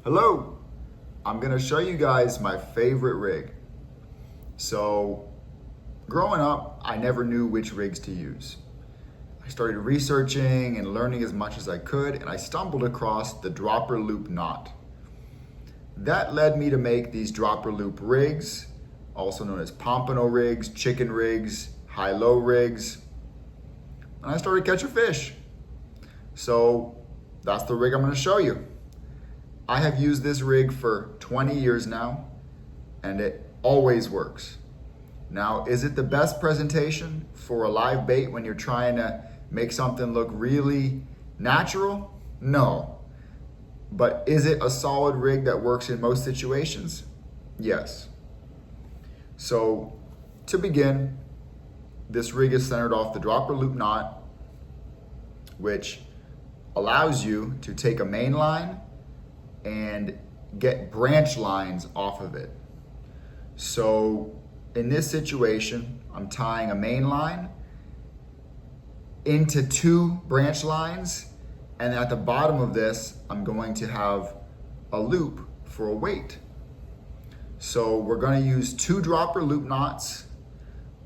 Hello, I'm gonna show you guys my favorite rig. So, growing up, I never knew which rigs to use. I started researching and learning as much as I could, and I stumbled across the dropper loop knot. That led me to make these dropper loop rigs, also known as pompano rigs, chicken rigs, high-low rigs, and I started catching fish. So, that's the rig I'm gonna show you. I have used this rig for 20 years now, and it always works. Now, is it the best presentation for a live bait when you're trying to make something look really natural? No. But is it a solid rig that works in most situations? Yes. So, to begin, this rig is centered off the dropper loop knot, which allows you to take a main line and get branch lines off of it. So in this situation, I'm tying a main line into two branch lines, and at the bottom of this, I'm going to have a loop for a weight. So we're going to use two dropper loop knots,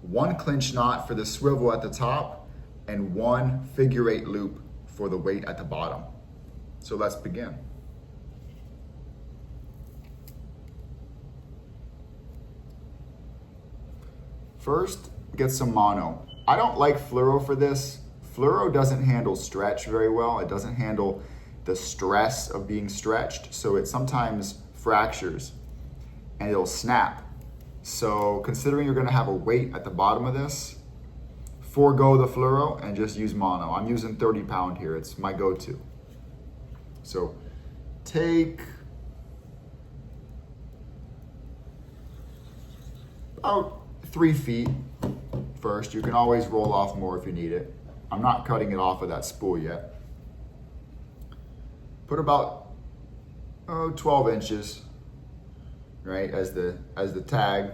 one clinch knot for the swivel at the top, and one figure eight loop for the weight at the bottom. So let's begin. First, get some mono. I don't like fluoro for this. Fluoro doesn't handle stretch very well. It doesn't handle the stress of being stretched, so it sometimes fractures and it'll snap. So considering you're gonna have a weight at the bottom of this, forego the fluoro and just use mono. I'm using 30 pound here, it's my go-to. So take about 3 feet first. You can always roll off more if you need it. I'm not cutting it off of that spool yet. Put about 12 inches, right, as the tag.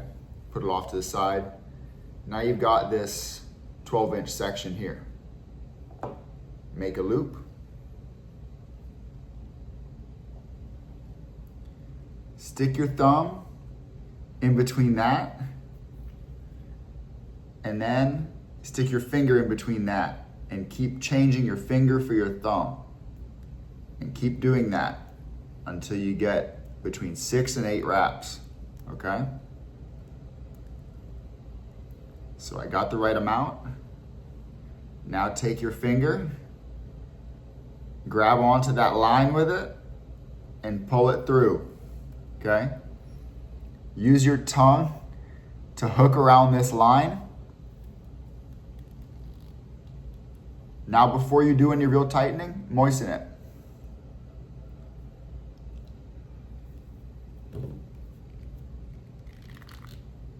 Put it off to the side. Now you've got this 12-inch section here. Make a loop. Stick your thumb in between that, and then stick your finger in between that and keep changing your finger for your thumb. And keep doing that until you get between 6 and 8 wraps, okay? So I got the right amount. Now take your finger, grab onto that line with it, and pull it through, okay? Use your tongue to hook around this line. Now before you do any real tightening, moisten it.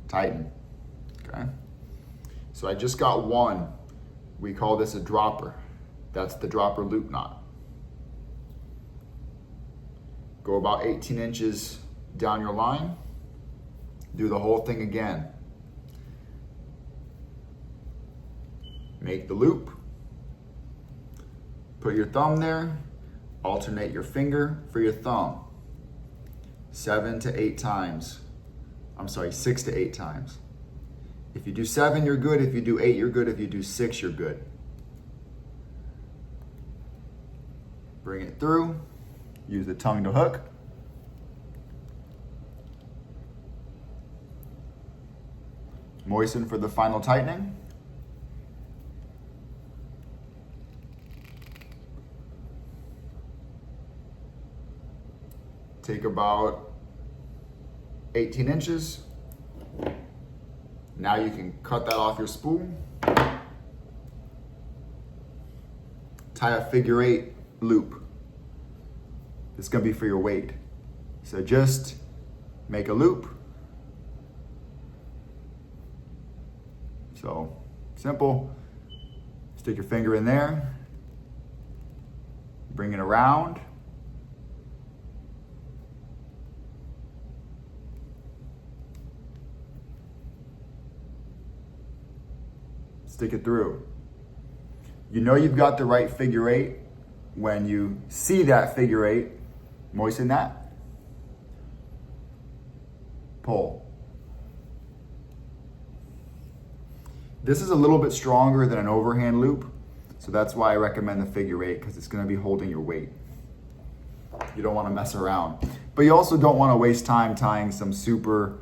Tighten, okay? So I just got one. We call this a dropper. That's the dropper loop knot. Go about 18 inches down your line. Do the whole thing again. Make the loop. Put your thumb there. Alternate your finger for your thumb. 7 to 8 times. I'm sorry, 6 to 8 times. If you do 7, you're good. If you do 8, you're good. If you do 6, you're good. Bring it through. Use the tongue to hook. Moisten for the final tightening. Take about 18 inches. Now you can cut that off your spool. Tie a figure eight loop. It's gonna be for your weight. So just make a loop. So simple. Stick your finger in there. Bring it around. Stick it through. You know you've got the right figure eight when you see that figure eight, moisten that, pull. This is a little bit stronger than an overhand loop, so that's why I recommend the figure eight, because it's going to be holding your weight. You don't want to mess around. But you also don't want to waste time tying some super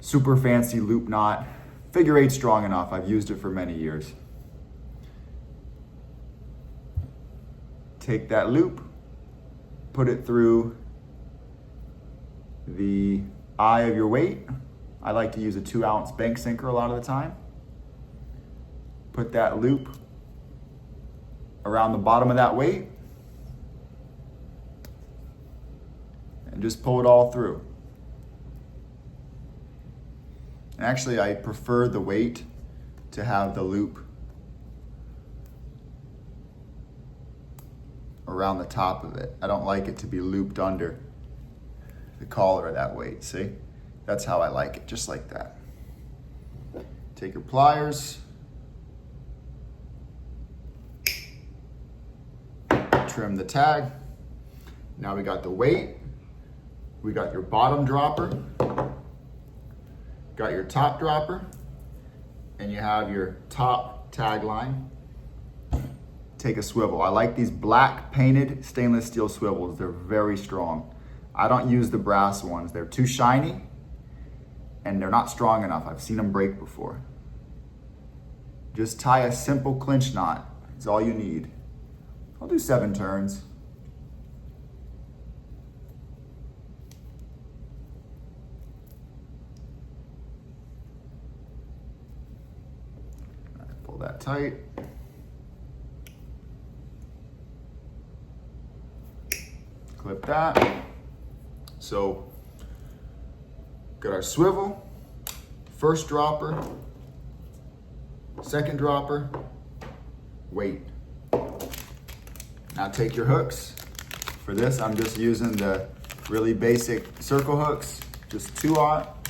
fancy loop knot. Figure eight's strong enough. I've used it for many years. Take that loop, put it through the eye of your weight. I like to use a 2-ounce bank sinker a lot of the time. Put that loop around the bottom of that weight and just pull it all through. And actually, I prefer the weight to have the loop around the top of it. I don't like it to be looped under the collar of that weight, see? That's how I like it, just like that. Take your pliers, trim the tag. Now we got the weight, we got your bottom dropper, got your top dropper, and you have your top tag line. Take a swivel. I like these black painted stainless steel swivels. They're very strong. I don't use the brass ones. They're too shiny and they're not strong enough. I've seen them break before. Just tie a simple clinch knot. It's all you need. I'll do 7 turns. Pull that tight. Clip that. So, got our swivel, first dropper, second dropper, weight. Now take your hooks. For this, I'm just using the really basic circle hooks, just 2-aught.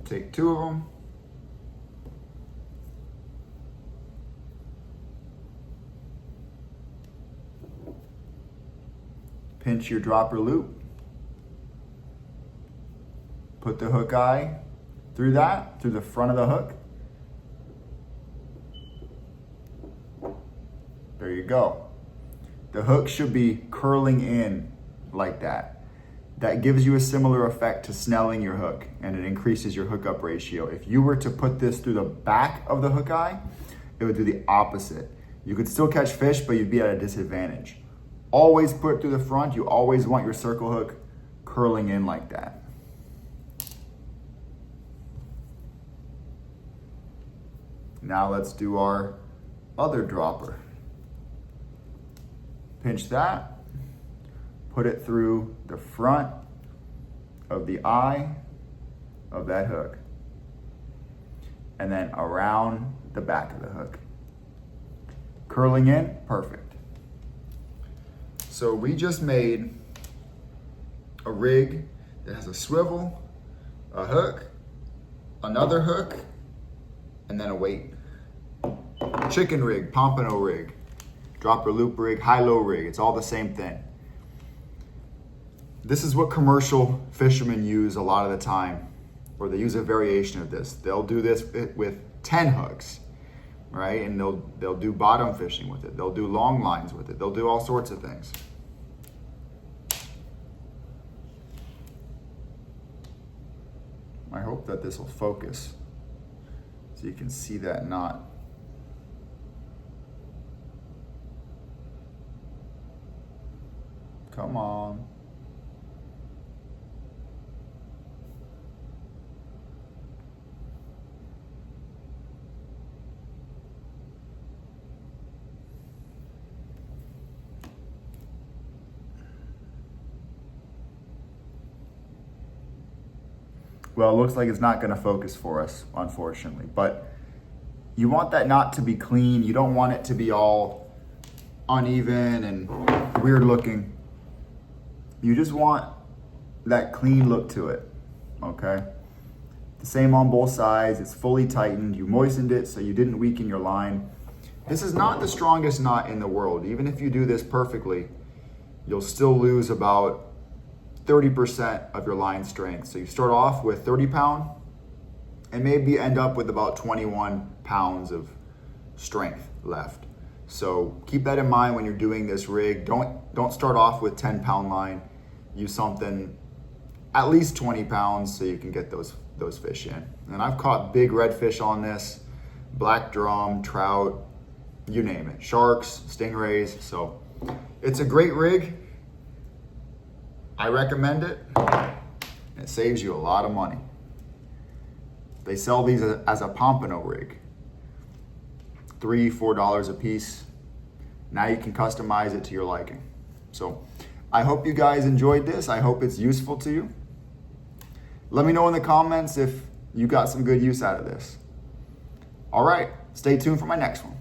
Take 2 of them. Pinch your dropper loop. Put the hook eye through that, through the front of the hook. There you go. The hook should be curling in like that. That gives you a similar effect to snelling your hook, and it increases your hookup ratio. If you were to put this through the back of the hook eye, it would do the opposite. You could still catch fish, but you'd be at a disadvantage. Always put it through the front. You always want your circle hook curling in like that. Now let's do our other dropper. Pinch that, put it through the front of the eye of that hook, and then around the back of the hook. Curling in, perfect. So we just made a rig that has a swivel, a hook, another hook, and then a weight. Chicken rig, pompano rig, dropper loop rig, high-low rig, it's all the same thing. This is what commercial fishermen use a lot of the time, or they use a variation of this. They'll do this with 10 hooks, right? And they'll do bottom fishing with it. They'll do long lines with it. They'll do all sorts of things. I hope that this will focus so you can see that knot. Come on. Well, it looks like it's not going to focus for us, unfortunately. But you want that knot to be clean. You don't want it to be all uneven and weird looking. You just want that clean look to it, okay? The same on both sides. It's fully tightened. You moistened it so you didn't weaken your line. This is not the strongest knot in the world. Even if you do this perfectly, you'll still lose about 30% of your line strength. So you start off with 30 pound and maybe end up with about 21 pounds of strength left. So keep that in mind when you're doing this rig. Don't start off with 10 pound line. Use something at least 20 pounds so you can get those fish in. And I've caught big redfish on this, black drum, trout, you name it, sharks, stingrays. So it's a great rig. I recommend it. It saves you a lot of money. They sell these as a pompano rig. $3, $4 a piece. Now you can customize it to your liking. So I hope you guys enjoyed this. I hope it's useful to you. Let me know in the comments if you got some good use out of this. All right, stay tuned for my next one.